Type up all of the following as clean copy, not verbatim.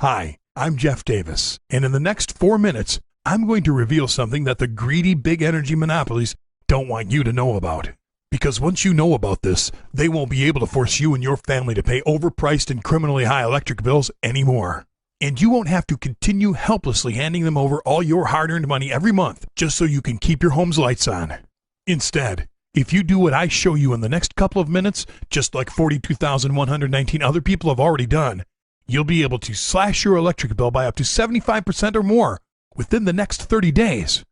Hi, I'm Jeff Davis, and in the next 4 minutes, I'm going to reveal something that the greedy big energy monopolies don't want you to know about. Because once you know about this, they won't be able to force you and your family to pay overpriced and criminally high electric bills anymore. And you won't have to continue helplessly handing them over all your hard-earned money every month just so you can keep your home's lights on. Instead, if you do what I show you in the next couple of minutes, just like 42,119 other people have already done, you'll be able to slash your electric bill by up to 75% or more within the next 30 days.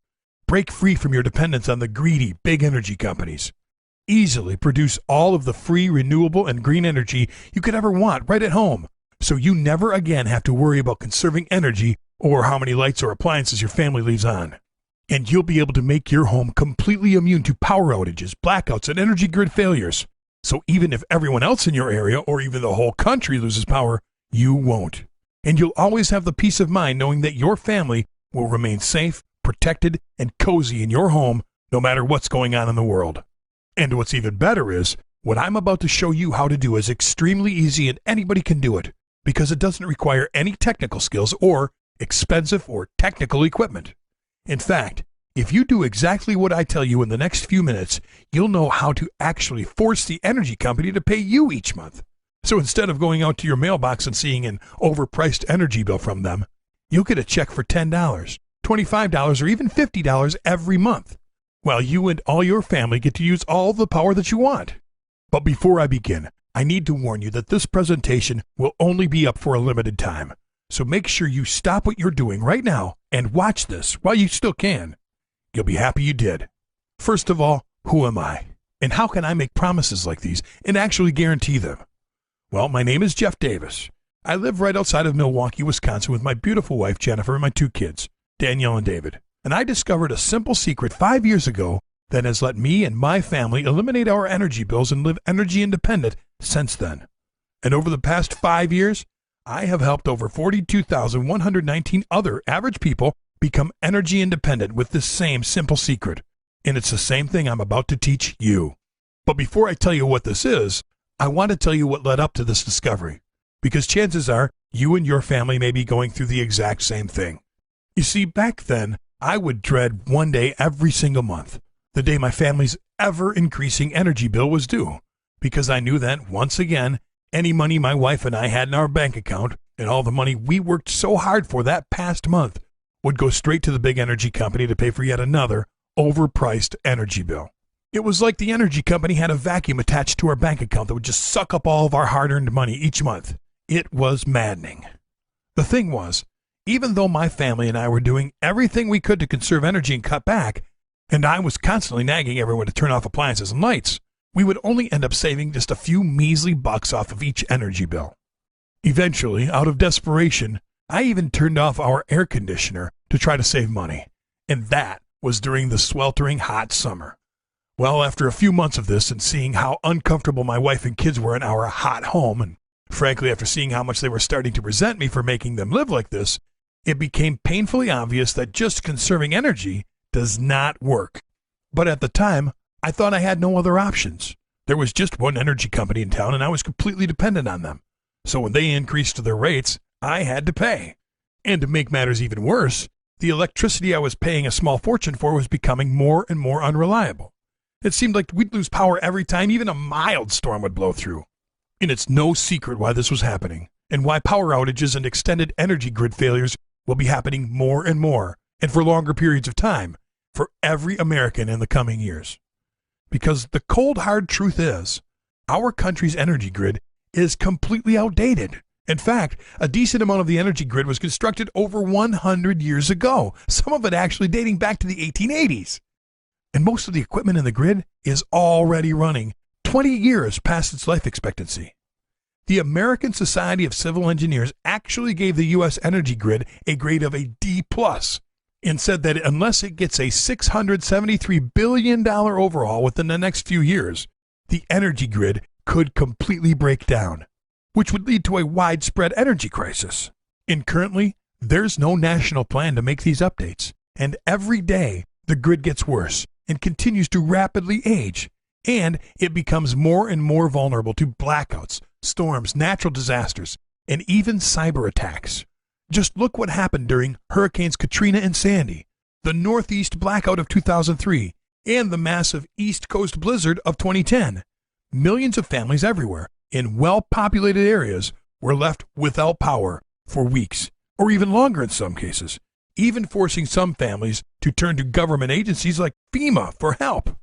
Break free from your dependence on the greedy big energy companies. Easily produce all of the free, renewable, and green energy you could ever want right at home, so you never again have to worry about conserving energy or how many lights or appliances your family leaves on. And you'll be able to make your home completely immune to power outages, blackouts, and energy grid failures. So even if everyone else in your area or even the whole country loses power, you won't. And you'll always have the peace of mind knowing that your family will remain safe, protected, and cozy in your home no matter what's going on in the world. And what's even better is, what I'm about to show you how to do is extremely easy and anybody can do it, because it doesn't require any technical skills or expensive or technical equipment. In fact, if you do exactly what I tell you in the next few minutes, you'll know how to actually force the energy company to pay you each month. So instead of going out to your mailbox and seeing an overpriced energy bill from them, you'll get a check for $10, $25, or even $50 every month, while you and all your family get to use all the power that you want. But before I begin, I need to warn you that this presentation will only be up for a limited time. So make sure you stop what you're doing right now and watch this while you still can. You'll be happy you did. First of all, who am I? And how can I make promises like these and actually guarantee them? Well, my name is Jeff Davis. I live right outside of Milwaukee, Wisconsin with my beautiful wife, Jennifer, and my 2 kids, Danielle and David. And I discovered a simple secret 5 years ago that has let me and my family eliminate our energy bills and live energy independent since then. And over the past 5 years, I have helped over 42,119 other average people become energy independent with this same simple secret. And it's the same thing I'm about to teach you. But before I tell you what this is, I want to tell you what led up to this discovery, because chances are you and your family may be going through the exact same thing. You see, back then, I would dread one day every single month, the day my family's ever-increasing energy bill was due, because I knew that, once again, any money my wife and I had in our bank account and all the money we worked so hard for that past month would go straight to the big energy company to pay for yet another overpriced energy bill. It was like the energy company had a vacuum attached to our bank account that would just suck up all of our hard-earned money each month. It was maddening. The thing was, even though my family and I were doing everything we could to conserve energy and cut back, and I was constantly nagging everyone to turn off appliances and lights, we would only end up saving just a few measly bucks off of each energy bill. Eventually, out of desperation, I even turned off our air conditioner to try to save money, and that was during the sweltering hot summer. Well, after a few months of this and seeing how uncomfortable my wife and kids were in our hot home, and frankly after seeing how much they were starting to resent me for making them live like this, it became painfully obvious that just conserving energy does not work. But at the time, I thought I had no other options. There was just one energy company in town and I was completely dependent on them. So when they increased their rates, I had to pay. And to make matters even worse, the electricity I was paying a small fortune for was becoming more and more unreliable. It seemed like we'd lose power every time even a mild storm would blow through. And it's no secret why this was happening, and why power outages and extended energy grid failures will be happening more and more, and for longer periods of time, for every American in the coming years. Because the cold hard truth is, our country's energy grid is completely outdated. In fact, a decent amount of the energy grid was constructed over 100 years ago, some of it actually dating back to the 1880s. And most of the equipment in the grid is already running 20 years past its life expectancy. The American Society of Civil Engineers actually gave the U.S. energy grid a grade of a D+, and said that unless it gets a $673 billion overhaul within the next few years, the energy grid could completely break down, which would lead to a widespread energy crisis. And currently, there's no national plan to make these updates, and every day the grid gets worse and continues to rapidly age, and it becomes more and more vulnerable to blackouts, storms, natural disasters, and even cyber attacks, Just look what happened during Hurricanes Katrina and Sandy, the Northeast blackout of 2003, and the massive East Coast blizzard of 2010. Millions of families everywhere in well-populated areas were left without power for weeks, or even longer in some cases, even forcing some families to turn to government agencies like FEMA for help.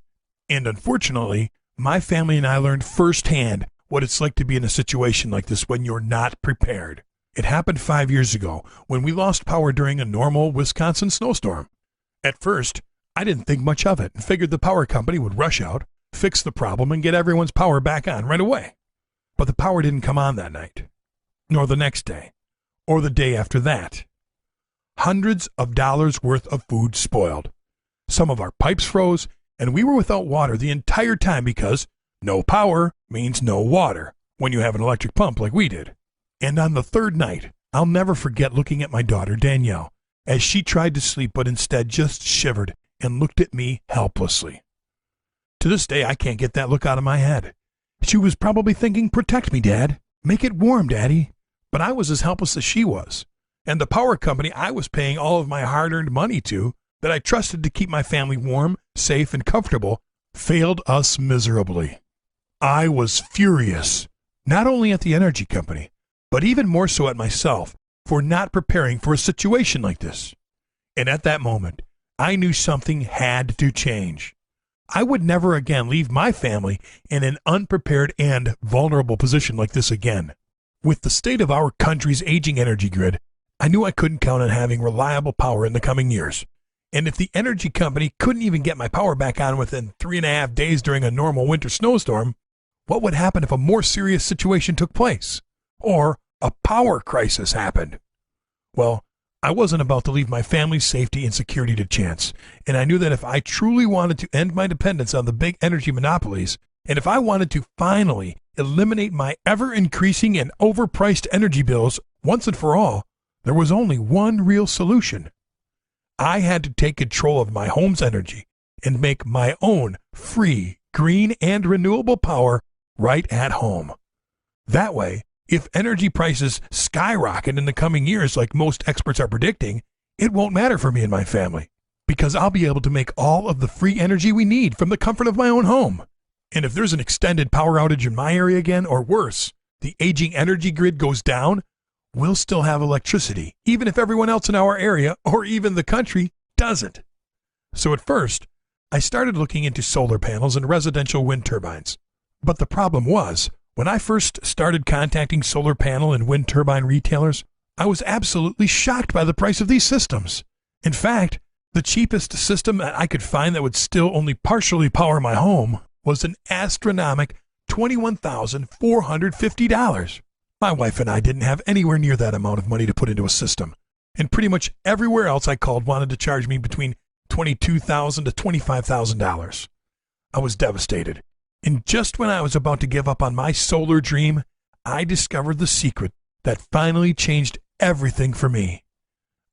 And unfortunately, my family and I learned firsthand what it's like to be in a situation like this when you're not prepared. It happened 5 years ago when we lost power during a normal Wisconsin snowstorm. At first, I didn't think much of it and figured the power company would rush out, fix the problem, and get everyone's power back on right away. But the power didn't come on that night, nor the next day, or the day after that. Hundreds of dollars worth of food spoiled. Some of our pipes froze, and we were without water the entire time because no power means no water when you have an electric pump like we did. And on the third night, I'll never forget looking at my daughter, Danielle, as she tried to sleep but instead just shivered and looked at me helplessly. To this day, I can't get that look out of my head. She was probably thinking, "Protect me, Dad. Make it warm, Daddy." But I was as helpless as she was. And the power company I was paying all of my hard-earned money to, that I trusted to keep my family warm, safe, and comfortable, failed us miserably. I was furious, not only at the energy company, but even more so at myself for not preparing for a situation like this. And at that moment, I knew something had to change. I would never again leave my family in an unprepared and vulnerable position like this again. With the state of our country's aging energy grid, I knew I couldn't count on having reliable power in the coming years. And if the energy company couldn't even get my power back on within 3.5 days during a normal winter snowstorm, what would happen if a more serious situation took place? Or a power crisis happened? Well, I wasn't about to leave my family's safety and security to chance, and I knew that if I truly wanted to end my dependence on the big energy monopolies, and if I wanted to finally eliminate my ever-increasing and overpriced energy bills once and for all, there was only one real solution. I had to take control of my home's energy and make my own free, green, and renewable power right at home. That way, if energy prices skyrocket in the coming years like most experts are predicting, it won't matter for me and my family, because I'll be able to make all of the free energy we need from the comfort of my own home. And if there's an extended power outage in my area again, or worse, the aging energy grid goes down, we'll still have electricity, even if everyone else in our area, or even the country, doesn't. So at first, I started looking into solar panels and residential wind turbines. But the problem was, when I first started contacting solar panel and wind turbine retailers, I was absolutely shocked by the price of these systems. In fact, the cheapest system that I could find that would still only partially power my home was an astronomical $21,450. My wife and I didn't have anywhere near that amount of money to put into a system, and pretty much everywhere else I called wanted to charge me between $22,000 to $25,000. I was devastated. And just when I was about to give up on my solar dream, I discovered the secret that finally changed everything for me.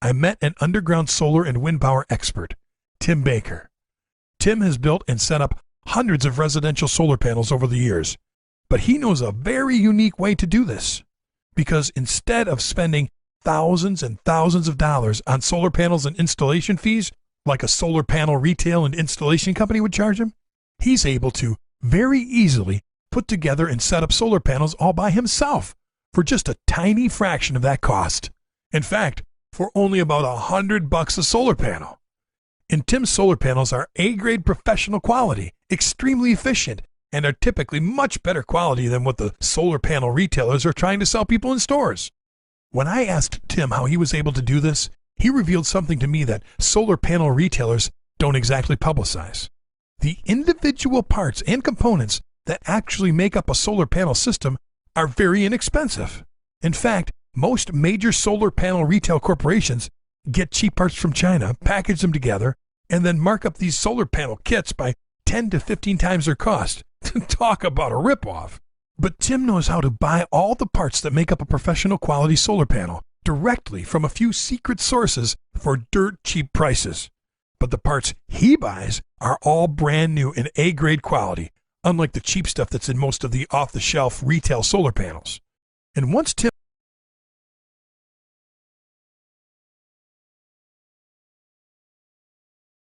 I met an underground solar and wind power expert, Tim Baker. Tim has built and set up hundreds of residential solar panels over the years, but he knows a very unique way to do this. Because instead of spending thousands and thousands of dollars on solar panels and installation fees, like a solar panel retail and installation company would charge him, he's able to very easily put together and set up solar panels all by himself for just a tiny fraction of that cost. In fact, for only about $100 a solar panel. And Tim's solar panels are A-grade professional quality, extremely efficient, and are typically much better quality than what the solar panel retailers are trying to sell people in stores. When I asked Tim how he was able to do this, he revealed something to me that solar panel retailers don't exactly publicize. The individual parts and components that actually make up a solar panel system are very inexpensive. In fact, most major solar panel retail corporations get cheap parts from China, package them together, and then mark up these solar panel kits by 10 to 15 times their cost. Talk about a ripoff. But Tim knows how to buy all the parts that make up a professional quality solar panel directly from a few secret sources for dirt cheap prices. But the parts he buys are all brand new and A-grade quality, unlike the cheap stuff that's in most of the off-the-shelf retail solar panels. And once Tim